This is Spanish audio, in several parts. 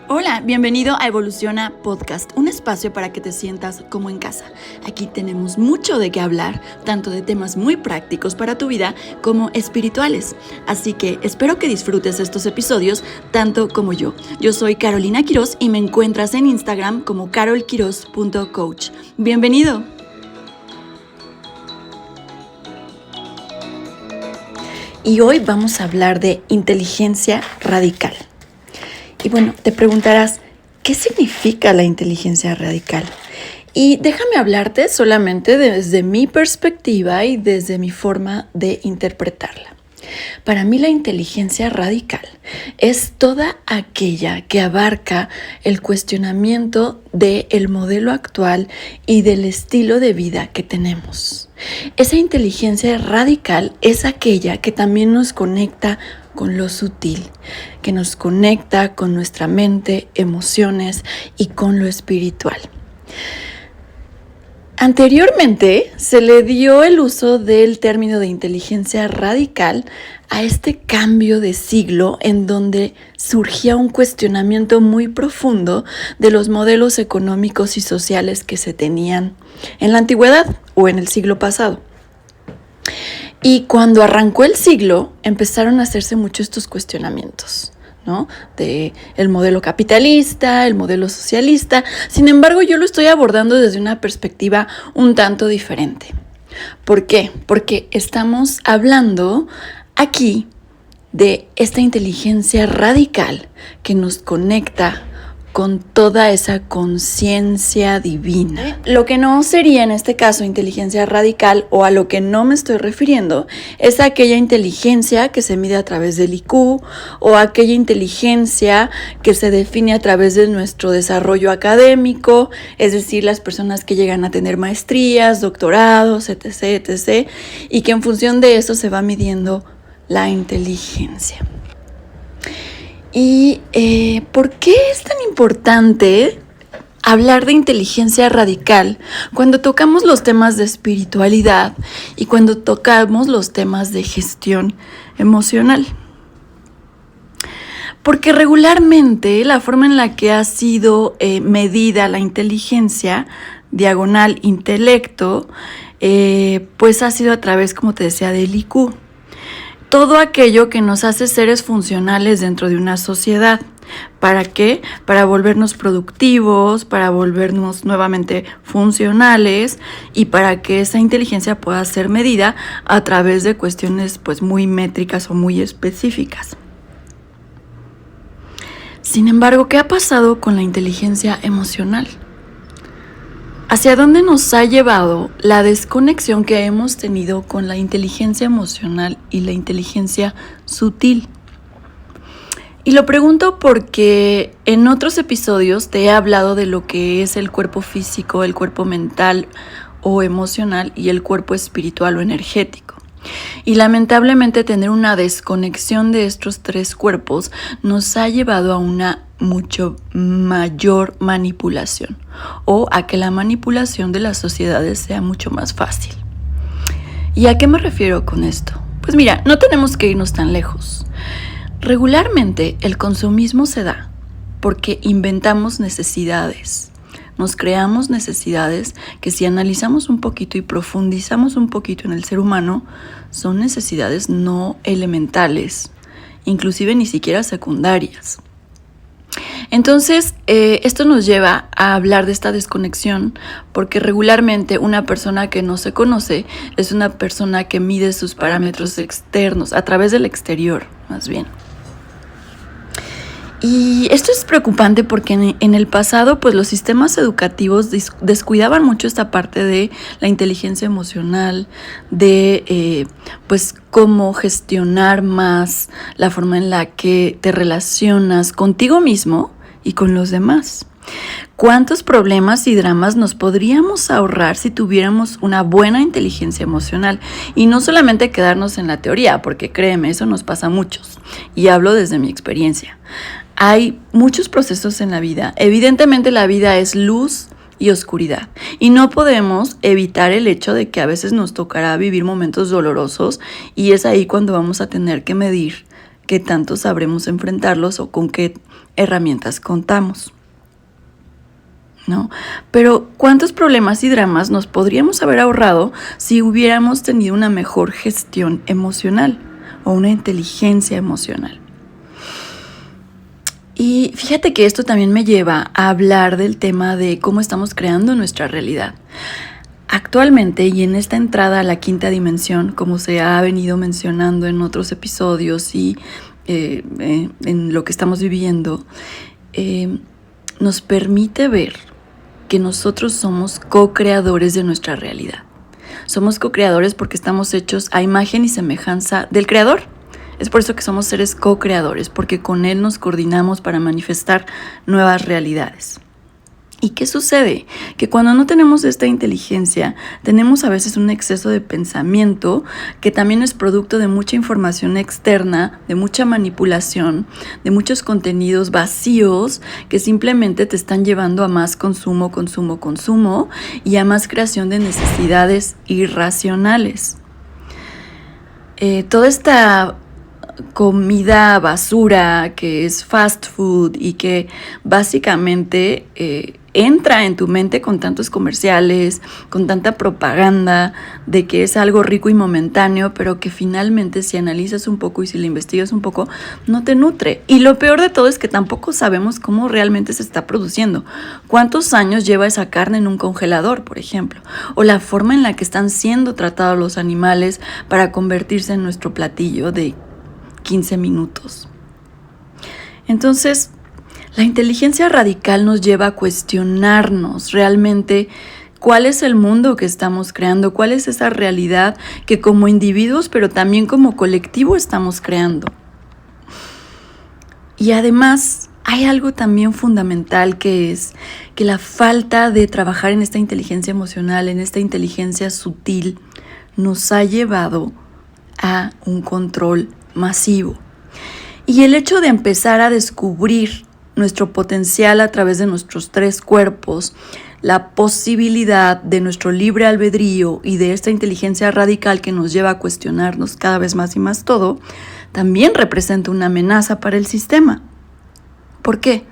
Hola, bienvenido a Evoluciona Podcast, un espacio para que te sientas como en casa. Aquí tenemos mucho de qué hablar, tanto de temas muy prácticos para tu vida como espirituales. Así que espero que disfrutes estos episodios tanto como yo. Yo soy Carolina Quiroz y me encuentras en Instagram como carolquiroz.coach. Bienvenido. Y hoy vamos a hablar de inteligencia radical. Y bueno, te preguntarás, ¿qué significa la inteligencia radical? Y déjame hablarte solamente desde mi perspectiva y desde mi forma de interpretarla. Para mí la inteligencia radical es toda aquella que abarca el cuestionamiento del modelo actual y del estilo de vida que tenemos. Esa inteligencia radical es aquella que también nos conecta con lo sutil, que nos conecta con nuestra mente, emociones y con lo espiritual. Anteriormente se le dio el uso del término de inteligencia radical a este cambio de siglo en donde surgía un cuestionamiento muy profundo de los modelos económicos y sociales que se tenían en la antigüedad o en el siglo pasado. Y cuando arrancó el siglo, empezaron a hacerse mucho estos cuestionamientos, ¿no? De el modelo capitalista, el modelo socialista. Sin embargo, yo lo estoy abordando desde una perspectiva un tanto diferente. ¿Por qué? Porque estamos hablando aquí de esta inteligencia radical que nos conecta con toda esa conciencia divina. Lo que no sería en este caso inteligencia radical o a lo que no me estoy refiriendo es aquella inteligencia que se mide a través del IQ o aquella inteligencia que se define a través de nuestro desarrollo académico, es decir, las personas que llegan a tener maestrías, doctorados, etc., etc., y que en función de eso se va midiendo la inteligencia. ¿Y por qué es tan importante hablar de inteligencia radical cuando tocamos los temas de espiritualidad y cuando tocamos los temas de gestión emocional? Porque regularmente la forma en la que ha sido medida la inteligencia, diagonal intelecto, pues ha sido a través, como te decía, del IQ. Todo aquello que nos hace seres funcionales dentro de una sociedad. ¿Para qué? Para volvernos productivos, para volvernos nuevamente funcionales y para que esa inteligencia pueda ser medida a través de cuestiones pues muy métricas o muy específicas. Sin embargo, ¿qué ha pasado con la inteligencia emocional? ¿Hacia dónde nos ha llevado la desconexión que hemos tenido con la inteligencia emocional y la inteligencia sutil? Y lo pregunto porque en otros episodios te he hablado de lo que es el cuerpo físico, el cuerpo mental o emocional y el cuerpo espiritual o energético. Y lamentablemente tener una desconexión de estos tres cuerpos nos ha llevado a una mucho mayor manipulación o a que la manipulación de las sociedades sea mucho más fácil. ¿Y a qué me refiero con esto? Pues mira, no tenemos que irnos tan lejos. Regularmente el consumismo se da porque inventamos necesidades. Nos creamos necesidades que si analizamos un poquito y profundizamos un poquito en el ser humano, son necesidades no elementales, inclusive ni siquiera secundarias. Entonces, esto nos lleva a hablar de esta desconexión porque regularmente una persona que no se conoce es una persona que mide sus parámetros externos, a través del exterior, más bien. Y esto es preocupante porque en el pasado pues los sistemas educativos descuidaban mucho esta parte de la inteligencia emocional, de pues cómo gestionar más la forma en la que te relacionas contigo mismo y con los demás. ¿Cuántos problemas y dramas nos podríamos ahorrar si tuviéramos una buena inteligencia emocional? Y no solamente quedarnos en la teoría, porque créeme, eso nos pasa a muchos. Y hablo desde mi experiencia. Hay muchos procesos en la vida. Evidentemente la vida es luz y oscuridad. Y no podemos evitar el hecho de que a veces nos tocará vivir momentos dolorosos y es ahí cuando vamos a tener que medir qué tanto sabremos enfrentarlos o con qué herramientas contamos, ¿no? Pero ¿cuántos problemas y dramas nos podríamos haber ahorrado si hubiéramos tenido una mejor gestión emocional o una inteligencia emocional? Y fíjate que esto también me lleva a hablar del tema de cómo estamos creando nuestra realidad. Actualmente, y en esta entrada a la quinta dimensión, como se ha venido mencionando en otros episodios y en lo que estamos viviendo, nos permite ver que nosotros somos co-creadores de nuestra realidad. Somos co-creadores porque estamos hechos a imagen y semejanza del Creador. Es por eso que somos seres co-creadores, porque con Él nos coordinamos para manifestar nuevas realidades. ¿Y qué sucede? Que cuando no tenemos esta inteligencia, tenemos a veces un exceso de pensamiento que también es producto de mucha información externa, de mucha manipulación, de muchos contenidos vacíos que simplemente te están llevando a más consumo y a más creación de necesidades irracionales. Toda esta comida basura que es fast food y que básicamente entra en tu mente con tantos comerciales, con tanta propaganda de que es algo rico y momentáneo, pero que finalmente si analizas un poco y si lo investigas un poco, no te nutre. Y lo peor de todo es que tampoco sabemos cómo realmente se está produciendo. ¿Cuántos años lleva esa carne en un congelador, por ejemplo? O la forma en la que están siendo tratados los animales para convertirse en nuestro platillo de 15 minutos. Entonces, la inteligencia radical nos lleva a cuestionarnos realmente cuál es el mundo que estamos creando, cuál es esa realidad que como individuos, pero también como colectivo estamos creando. Y además, hay algo también fundamental que es que la falta de trabajar en esta inteligencia emocional, en esta inteligencia sutil, nos ha llevado a un control masivo. Y el hecho de empezar a descubrir nuestro potencial a través de nuestros 3 cuerpos, la posibilidad de nuestro libre albedrío y de esta inteligencia radical que nos lleva a cuestionarnos cada vez más y más todo, también representa una amenaza para el sistema. ¿Por qué?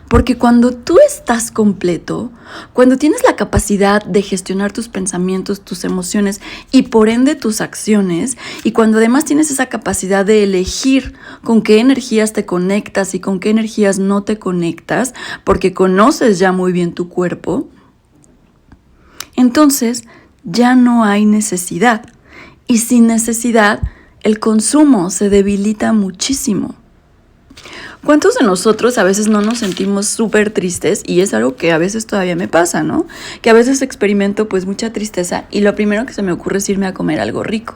Porque cuando tú estás completo, cuando tienes la capacidad de gestionar tus pensamientos, tus emociones y por ende tus acciones, y cuando además tienes esa capacidad de elegir con qué energías te conectas y con qué energías no te conectas, porque conoces ya muy bien tu cuerpo, entonces ya no hay necesidad. Y sin necesidad, el consumo se debilita muchísimo. ¿Cuántos de nosotros a veces no nos sentimos súper tristes? Y es algo que a veces todavía me pasa, ¿no? Que a veces experimento pues mucha tristeza y lo primero que se me ocurre es irme a comer algo rico.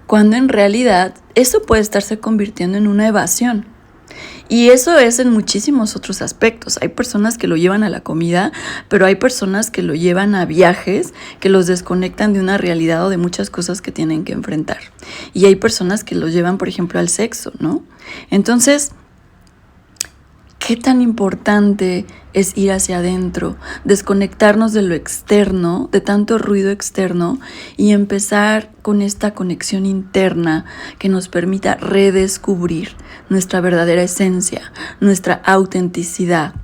Cuando en realidad eso puede estarse convirtiendo en una evasión. Y eso es en muchísimos otros aspectos. Hay personas que lo llevan a la comida, pero hay personas que lo llevan a viajes, que los desconectan de una realidad o de muchas cosas que tienen que enfrentar. Y hay personas que lo llevan, por ejemplo, al sexo, ¿no? Entonces, ¿qué tan importante es ir hacia adentro, desconectarnos de lo externo, de tanto ruido externo y empezar con esta conexión interna que nos permita redescubrir nuestra verdadera esencia, nuestra autenticidad?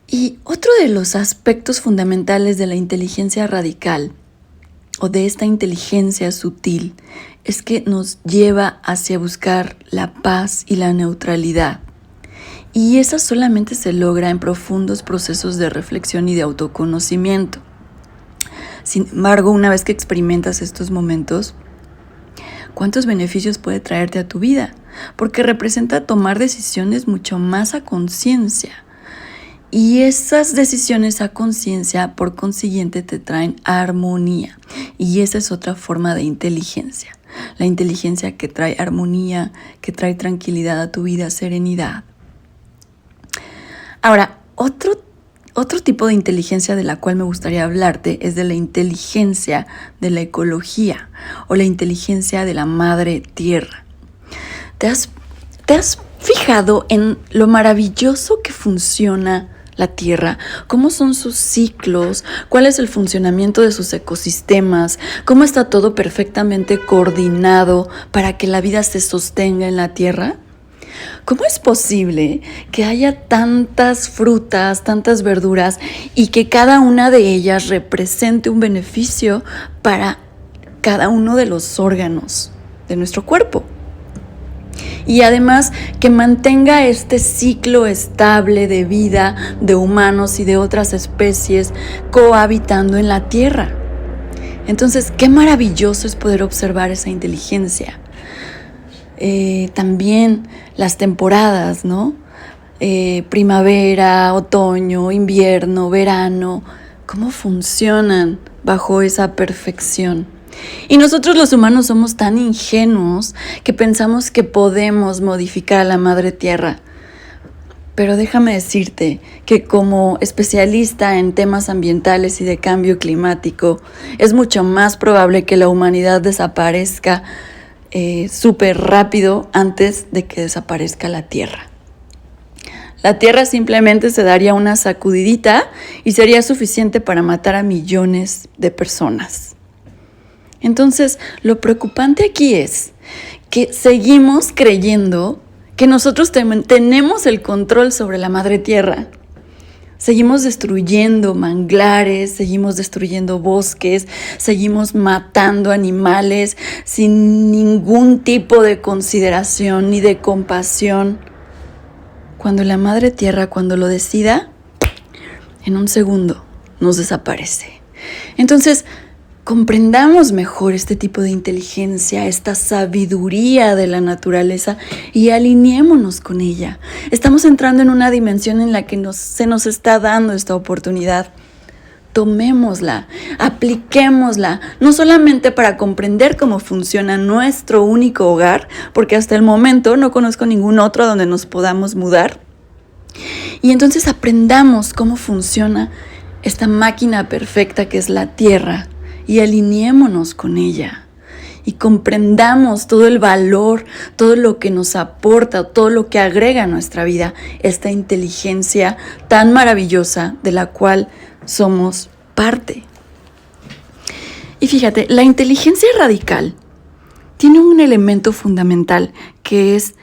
Y otro de los aspectos fundamentales de la inteligencia radical o de esta inteligencia sutil es que nos lleva hacia buscar la paz y la neutralidad. Y esa solamente se logra en profundos procesos de reflexión y de autoconocimiento. Sin embargo, una vez que experimentas estos momentos, ¿cuántos beneficios puede traerte a tu vida? Porque representa tomar decisiones mucho más a conciencia. Y esas decisiones a conciencia, por consiguiente, te traen armonía. Y esa es otra forma de inteligencia. La inteligencia que trae armonía, que trae tranquilidad a tu vida, serenidad. Ahora, otro tipo de inteligencia de la cual me gustaría hablarte es de la inteligencia de la ecología o la inteligencia de la madre tierra. ¿Te has fijado en lo maravilloso que funciona la Tierra, cómo son sus ciclos, cuál es el funcionamiento de sus ecosistemas, cómo está todo perfectamente coordinado para que la vida se sostenga en la Tierra. ¿Cómo es posible que haya tantas frutas, tantas verduras y que cada una de ellas represente un beneficio para cada uno de los órganos de nuestro cuerpo? Y además que mantenga este ciclo estable de vida de humanos y de otras especies cohabitando en la Tierra. Entonces, qué maravilloso es poder observar esa inteligencia. También las temporadas, ¿no? Primavera, otoño, invierno, verano, cómo funcionan bajo esa perfección. Y nosotros los humanos somos tan ingenuos que pensamos que podemos modificar a la Madre Tierra. Pero déjame decirte que como especialista en temas ambientales y de cambio climático, es mucho más probable que la humanidad desaparezca súper rápido antes de que desaparezca la Tierra. La Tierra simplemente se daría una sacudidita y sería suficiente para matar a millones de personas. Entonces, lo preocupante aquí es que seguimos creyendo que nosotros tenemos el control sobre la Madre Tierra. Seguimos destruyendo manglares, seguimos destruyendo bosques, seguimos matando animales sin ningún tipo de consideración ni de compasión. Cuando la Madre Tierra, cuando lo decida, en un segundo nos desaparece. Entonces, comprendamos mejor este tipo de inteligencia, esta sabiduría de la naturaleza y alineémonos con ella. Estamos entrando en una dimensión en la que se nos está dando esta oportunidad. Tomémosla, apliquémosla, no solamente para comprender cómo funciona nuestro único hogar, porque hasta el momento no conozco ningún otro donde nos podamos mudar. Y entonces aprendamos cómo funciona esta máquina perfecta que es la Tierra. Y alineémonos con ella y comprendamos todo el valor, todo lo que nos aporta, todo lo que agrega a nuestra vida, esta inteligencia tan maravillosa de la cual somos parte. Y fíjate, la inteligencia radical tiene un elemento fundamental que es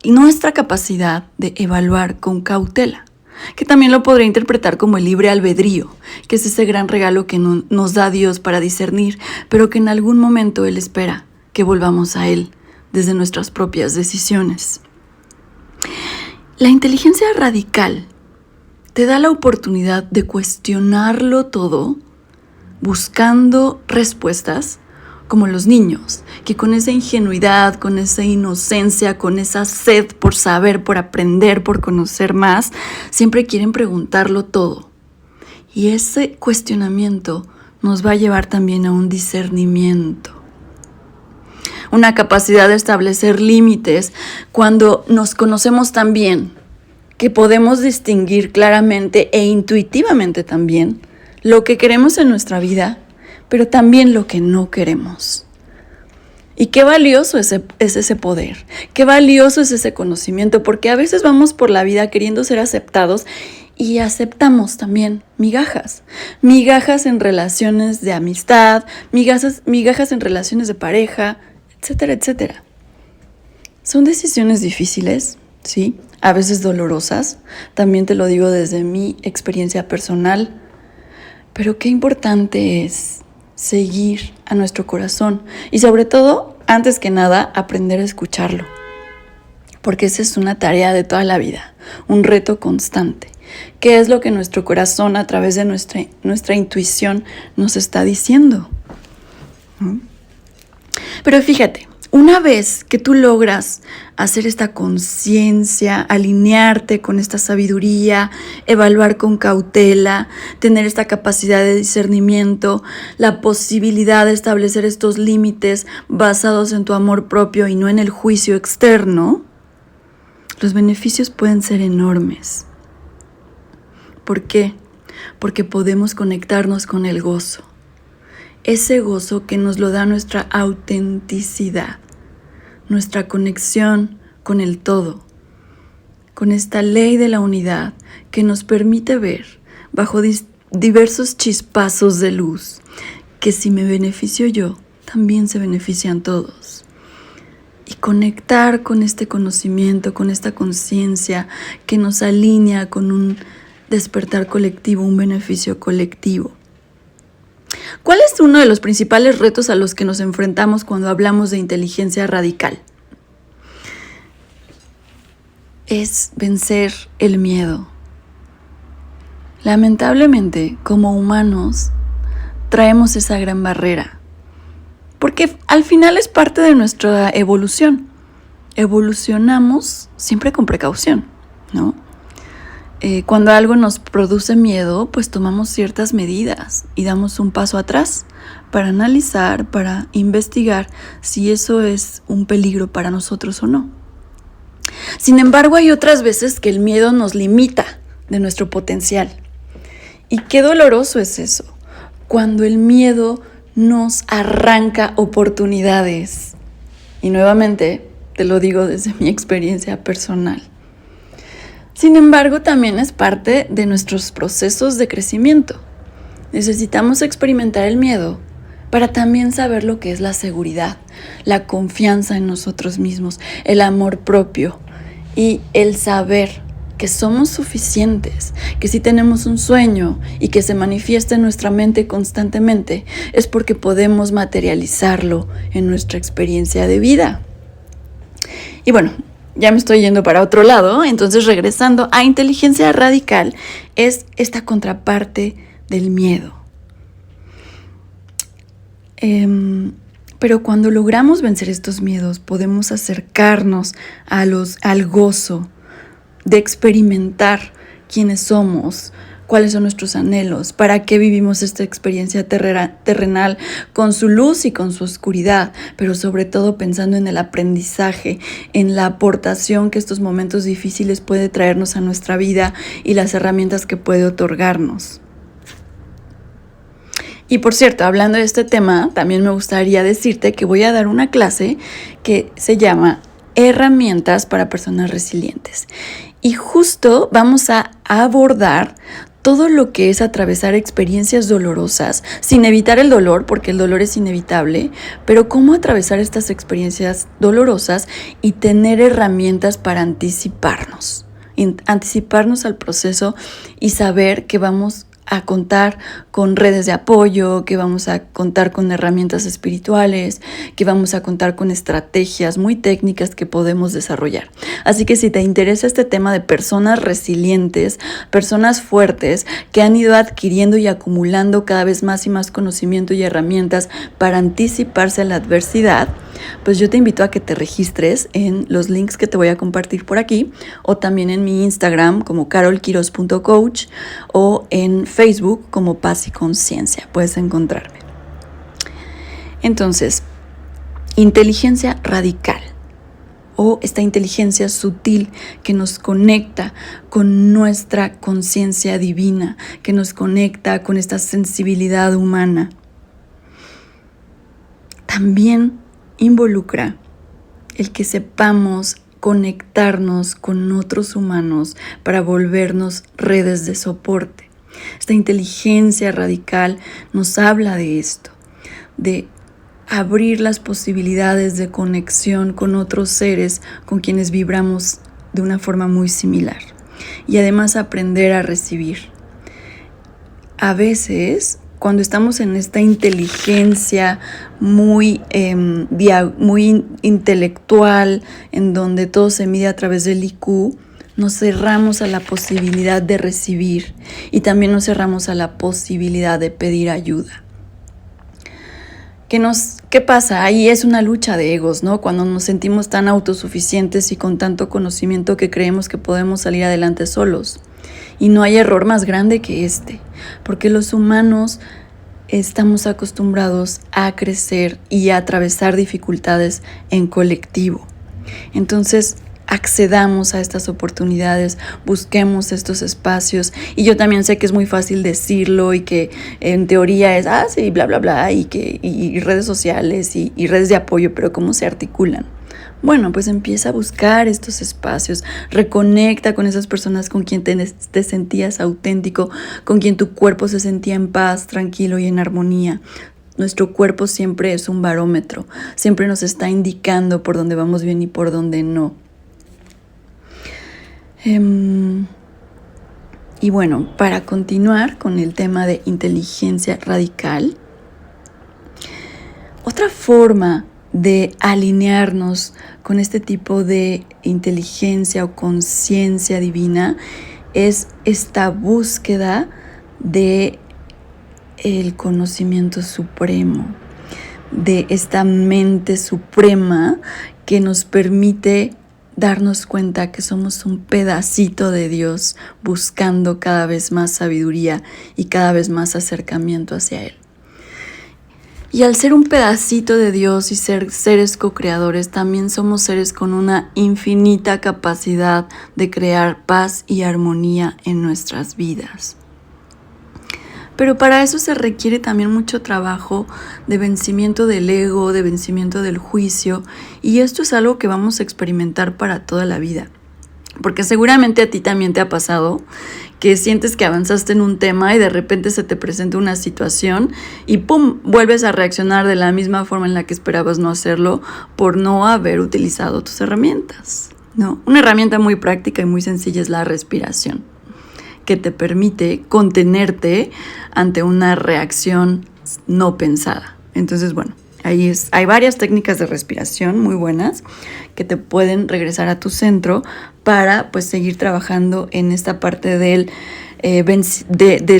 nuestra capacidad de evaluar con cautela, que también lo podría interpretar como el libre albedrío, que es ese gran regalo que nos da Dios para discernir, pero que en algún momento Él espera que volvamos a Él desde nuestras propias decisiones. La inteligencia radical te da la oportunidad de cuestionarlo todo, buscando respuestas, como los niños, que con esa ingenuidad, con esa inocencia, con esa sed por saber, por aprender, por conocer más, siempre quieren preguntarlo todo. Y ese cuestionamiento nos va a llevar también a un discernimiento, una capacidad de establecer límites cuando nos conocemos tan bien que podemos distinguir claramente e intuitivamente también lo que queremos en nuestra vida, pero también lo que no queremos. Y qué valioso es ese poder, qué valioso es ese conocimiento, porque a veces vamos por la vida queriendo ser aceptados y aceptamos también migajas en relaciones de amistad, migajas en relaciones de pareja, etcétera, etcétera. Son decisiones difíciles, sí, a veces dolorosas, también te lo digo desde mi experiencia personal, pero qué importante es seguir a nuestro corazón y sobre todo, antes que nada, aprender a escucharlo, porque esa es una tarea de toda la vida, un reto constante. ¿Qué es lo que nuestro corazón a través de nuestra intuición nos está diciendo? Pero fíjate, una vez que tú logras hacer esta conciencia, alinearte con esta sabiduría, evaluar con cautela, tener esta capacidad de discernimiento, la posibilidad de establecer estos límites basados en tu amor propio y no en el juicio externo, los beneficios pueden ser enormes. ¿Por qué? Porque podemos conectarnos con el gozo. Ese gozo que nos lo da nuestra autenticidad, nuestra conexión con el todo, con esta ley de la unidad que nos permite ver bajo diversos chispazos de luz que si me beneficio yo, también se benefician todos. Y conectar con este conocimiento, con esta conciencia que nos alinea con un despertar colectivo, un beneficio colectivo. ¿Cuál es uno de los principales retos a los que nos enfrentamos cuando hablamos de inteligencia radical? Es vencer el miedo. Lamentablemente, como humanos, traemos esa gran barrera, porque al final es parte de nuestra evolución. Evolucionamos siempre con precaución, ¿no? Cuando algo nos produce miedo, pues tomamos ciertas medidas y damos un paso atrás para analizar, para investigar si eso es un peligro para nosotros o no. Sin embargo, hay otras veces que el miedo nos limita de nuestro potencial. Y qué doloroso es eso, cuando el miedo nos arranca oportunidades. Y nuevamente, te lo digo desde mi experiencia personal. Sin embargo, también es parte de nuestros procesos de crecimiento. Necesitamos experimentar el miedo para también saber lo que es la seguridad, la confianza en nosotros mismos, el amor propio y el saber que somos suficientes, que si tenemos un sueño y que se manifiesta en nuestra mente constantemente, es porque podemos materializarlo en nuestra experiencia de vida. Y bueno, ya me estoy yendo para otro lado, entonces regresando a inteligencia radical es esta contraparte del miedo. Pero cuando logramos vencer estos miedos, podemos acercarnos al gozo de experimentar quiénes somos, cuáles son nuestros anhelos, para qué vivimos esta experiencia terrenal con su luz y con su oscuridad, pero sobre todo pensando en el aprendizaje, en la aportación que estos momentos difíciles puede traernos a nuestra vida y las herramientas que puede otorgarnos. Y por cierto, hablando de este tema, también me gustaría decirte que voy a dar una clase que se llama Herramientas para Personas Resilientes. Y justo vamos a abordar todo lo que es atravesar experiencias dolorosas, sin evitar el dolor, porque el dolor es inevitable, pero cómo atravesar estas experiencias dolorosas y tener herramientas para anticiparnos al proceso y saber que vamos a contar con redes de apoyo, que vamos a contar con herramientas espirituales, que vamos a contar con estrategias muy técnicas que podemos desarrollar. Así que si te interesa este tema de personas resilientes, personas fuertes que han ido adquiriendo y acumulando cada vez más y más conocimiento y herramientas para anticiparse a la adversidad, pues yo te invito a que te registres en los links que te voy a compartir por aquí o también en mi Instagram como carolquiros.coach o en Facebook como Paz y Conciencia. Puedes encontrarme. Entonces, inteligencia radical o esta inteligencia sutil que nos conecta con nuestra conciencia divina, que nos conecta con esta sensibilidad humana. También involucra el que sepamos conectarnos con otros humanos para volvernos redes de soporte. Esta inteligencia radical nos habla de esto, de abrir las posibilidades de conexión con otros seres con quienes vibramos de una forma muy similar y además aprender a recibir. A veces, cuando estamos en esta inteligencia muy intelectual, en donde todo se mide a través del IQ, nos cerramos a la posibilidad de recibir y también nos cerramos a la posibilidad de pedir ayuda. ¿Qué pasa? Ahí es una lucha de egos, ¿no? Cuando nos sentimos tan autosuficientes y con tanto conocimiento que creemos que podemos salir adelante solos. Y no hay error más grande que este, porque los humanos estamos acostumbrados a crecer y a atravesar dificultades en colectivo. Entonces, accedamos a estas oportunidades, busquemos estos espacios. Y yo también sé que es muy fácil decirlo y que en teoría es, sí, bla, bla, bla, y redes sociales y redes de apoyo, pero ¿cómo se articulan? Bueno, pues empieza a buscar estos espacios, reconecta con esas personas con quien te sentías auténtico, con quien tu cuerpo se sentía en paz, tranquilo y en armonía. Nuestro cuerpo siempre es un barómetro, siempre nos está indicando por dónde vamos bien y por dónde no. Y bueno, para continuar con el tema de inteligencia radical, otra forma de alinearnos con este tipo de inteligencia o conciencia divina es esta búsqueda de el conocimiento supremo, de esta mente suprema que nos permite darnos cuenta que somos un pedacito de Dios buscando cada vez más sabiduría y cada vez más acercamiento hacia Él. Y al ser un pedacito de Dios y ser seres co-creadores, también somos seres con una infinita capacidad de crear paz y armonía en nuestras vidas. Pero para eso se requiere también mucho trabajo de vencimiento del ego, de vencimiento del juicio, y esto es algo que vamos a experimentar para toda la vida. Porque seguramente a ti también te ha pasado que sientes que avanzaste en un tema y de repente se te presenta una situación y ¡pum!, vuelves a reaccionar de la misma forma en la que esperabas no hacerlo por no haber utilizado tus herramientas, ¿no? Una herramienta muy práctica y muy sencilla es la respiración, que te permite contenerte ante una reacción no pensada. Entonces, bueno, hay varias técnicas de respiración muy buenas que te pueden regresar a tu centro para pues seguir trabajando en esta parte del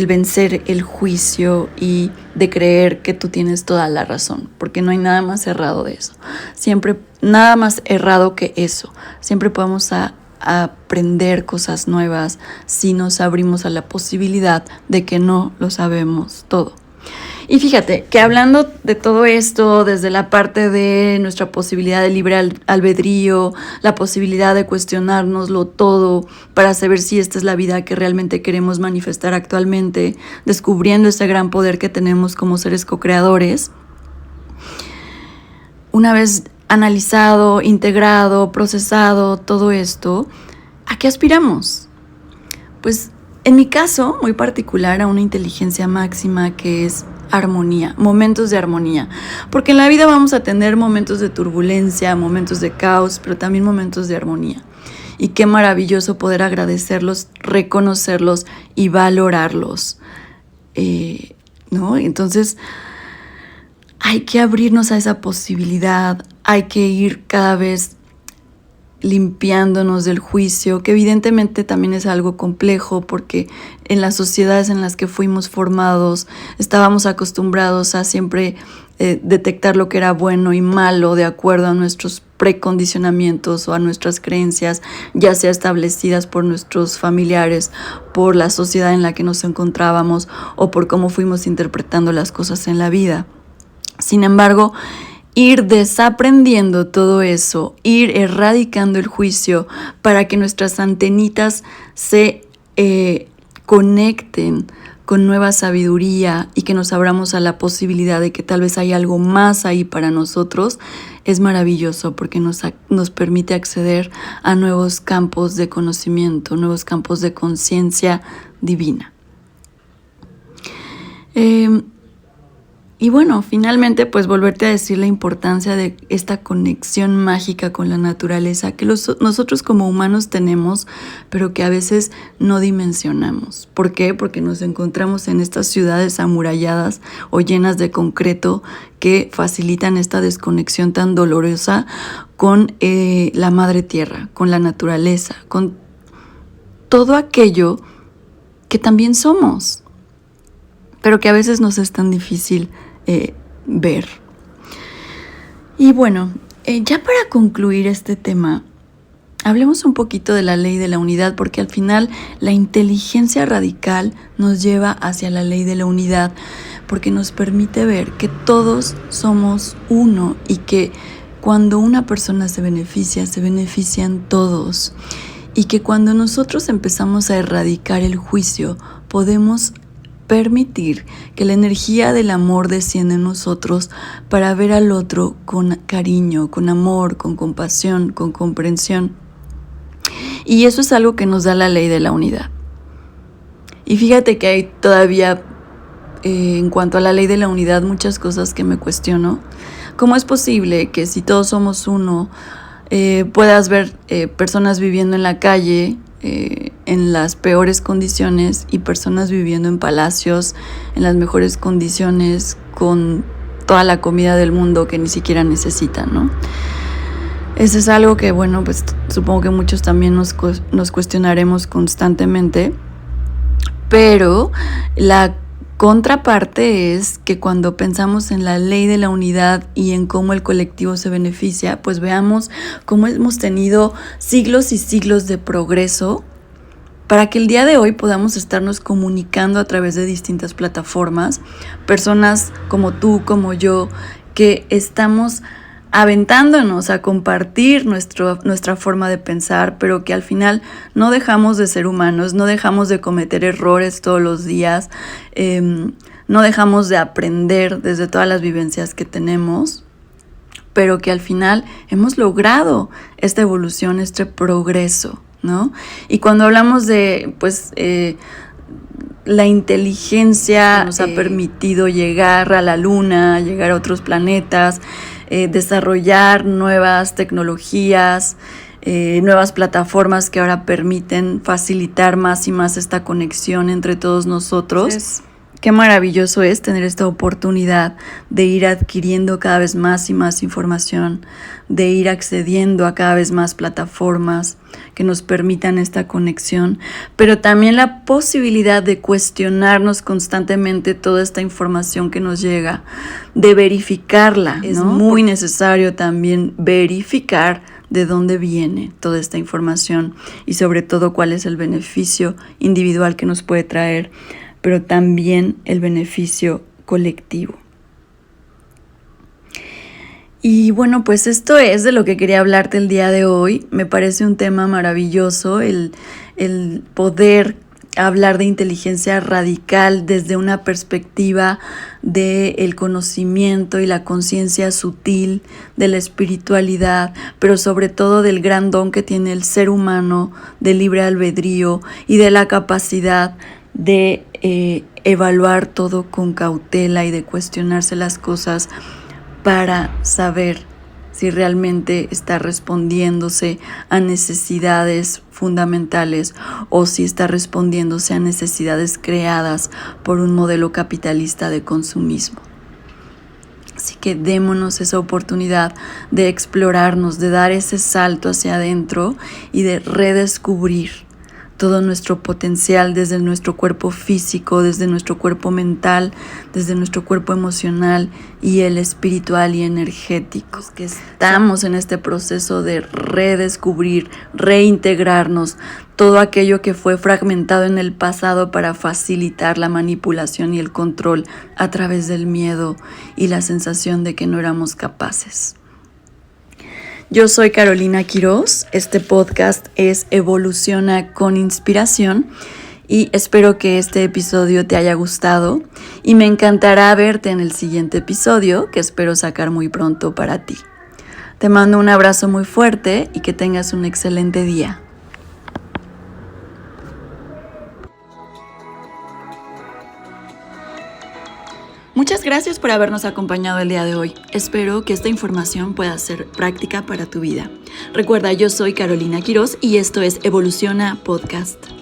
vencer el juicio y de creer que tú tienes toda la razón, porque no hay nada más errado de eso. Siempre, nada más errado que eso. Siempre podemos aprender cosas nuevas si nos abrimos a la posibilidad de que no lo sabemos todo. Y fíjate que hablando de todo esto, desde la parte de nuestra posibilidad de libre albedrío, la posibilidad de cuestionárnoslo todo para saber si esta es la vida que realmente queremos manifestar actualmente, descubriendo ese gran poder que tenemos como seres co-creadores, una vez analizado, integrado, procesado todo esto, ¿a qué aspiramos? Pues en mi caso muy particular a una inteligencia máxima que es armonía, momentos de armonía, porque en la vida vamos a tener momentos de turbulencia, momentos de caos, pero también momentos de armonía. Y qué maravilloso poder agradecerlos, reconocerlos y valorarlos, ¿no? Entonces hay que abrirnos a esa posibilidad, hay que ir cada vez limpiándonos del juicio, que evidentemente también es algo complejo porque en las sociedades en las que fuimos formados estábamos acostumbrados a siempre detectar lo que era bueno y malo de acuerdo a nuestros precondicionamientos o a nuestras creencias, ya sea establecidas por nuestros familiares, por la sociedad en la que nos encontrábamos o por cómo fuimos interpretando las cosas en la vida. Sin embargo, ir desaprendiendo todo eso, ir erradicando el juicio para que nuestras antenitas se conecten con nueva sabiduría y que nos abramos a la posibilidad de que tal vez hay algo más ahí para nosotros, es maravilloso porque nos permite acceder a nuevos campos de conocimiento, nuevos campos de conciencia divina. Y bueno, finalmente pues volverte a decir la importancia de esta conexión mágica con la naturaleza que nosotros como humanos tenemos, pero que a veces no dimensionamos. ¿Por qué? Porque nos encontramos en estas ciudades amuralladas o llenas de concreto que facilitan esta desconexión tan dolorosa con la madre tierra, con la naturaleza, con todo aquello que también somos, pero que a veces nos es tan difícil ver. Y bueno, ya para concluir este tema, hablemos un poquito de la ley de la unidad, porque al final la inteligencia radical nos lleva hacia la ley de la unidad, porque nos permite ver que todos somos uno y que cuando una persona se benefician todos, y que cuando nosotros empezamos a erradicar el juicio, podemos permitir que la energía del amor descienda en nosotros para ver al otro con cariño, con amor, con compasión, con comprensión. Y eso es algo que nos da la ley de la unidad. Y fíjate que hay todavía, en cuanto a la ley de la unidad, muchas cosas que me cuestiono. ¿Cómo es posible que si todos somos uno, puedas ver personas viviendo en la calle, en las peores condiciones, y personas viviendo en palacios en las mejores condiciones, con toda la comida del mundo que ni siquiera necesitan, ¿no? Eso es algo que, bueno, pues supongo que muchos también nos cuestionaremos constantemente, pero la contraparte es que cuando pensamos en la ley de la unidad y en cómo el colectivo se beneficia, pues veamos cómo hemos tenido siglos y siglos de progreso para que el día de hoy podamos estarnos comunicando a través de distintas plataformas, personas como tú, como yo, que estamos aventándonos a compartir nuestra forma de pensar, pero que al final no dejamos de ser humanos, no dejamos de cometer errores todos los días, no dejamos de aprender desde todas las vivencias que tenemos, pero que al final hemos logrado esta evolución, este progreso, ¿no? Y cuando hablamos de, pues, la inteligencia nos ha permitido llegar a la luna, llegar a otros planetas, desarrollar nuevas tecnologías, nuevas plataformas que ahora permiten facilitar más y más esta conexión entre todos nosotros. Entonces, qué maravilloso es tener esta oportunidad de ir adquiriendo cada vez más y más información, de ir accediendo a cada vez más plataformas que nos permitan esta conexión, pero también la posibilidad de cuestionarnos constantemente toda esta información que nos llega, de verificarla, ¿no? Es muy necesario también verificar de dónde viene toda esta información y sobre todo cuál es el beneficio individual que nos puede traer, pero también el beneficio colectivo. Y bueno, pues esto es de lo que quería hablarte el día de hoy. Me parece un tema maravilloso el poder hablar de inteligencia radical desde una perspectiva del conocimiento y la conciencia sutil, de la espiritualidad, pero sobre todo del gran don que tiene el ser humano de libre albedrío y de la capacidad de evaluar todo con cautela y de cuestionarse las cosas para saber si realmente está respondiéndose a necesidades fundamentales o si está respondiéndose a necesidades creadas por un modelo capitalista de consumismo. Así que démonos esa oportunidad de explorarnos, de dar ese salto hacia adentro y de redescubrir todo nuestro potencial desde nuestro cuerpo físico, desde nuestro cuerpo mental, desde nuestro cuerpo emocional y el espiritual y energético. Que estamos en este proceso de redescubrir, reintegrarnos todo aquello que fue fragmentado en el pasado para facilitar la manipulación y el control a través del miedo y la sensación de que no éramos capaces. Yo soy Carolina Quiroz, este podcast es Evoluciona con Inspiración y espero que este episodio te haya gustado y me encantará verte en el siguiente episodio que espero sacar muy pronto para ti. Te mando un abrazo muy fuerte y que tengas un excelente día. Muchas gracias por habernos acompañado el día de hoy. Espero que esta información pueda ser práctica para tu vida. Recuerda, yo soy Carolina Quiroz y esto es Evoluciona Podcast.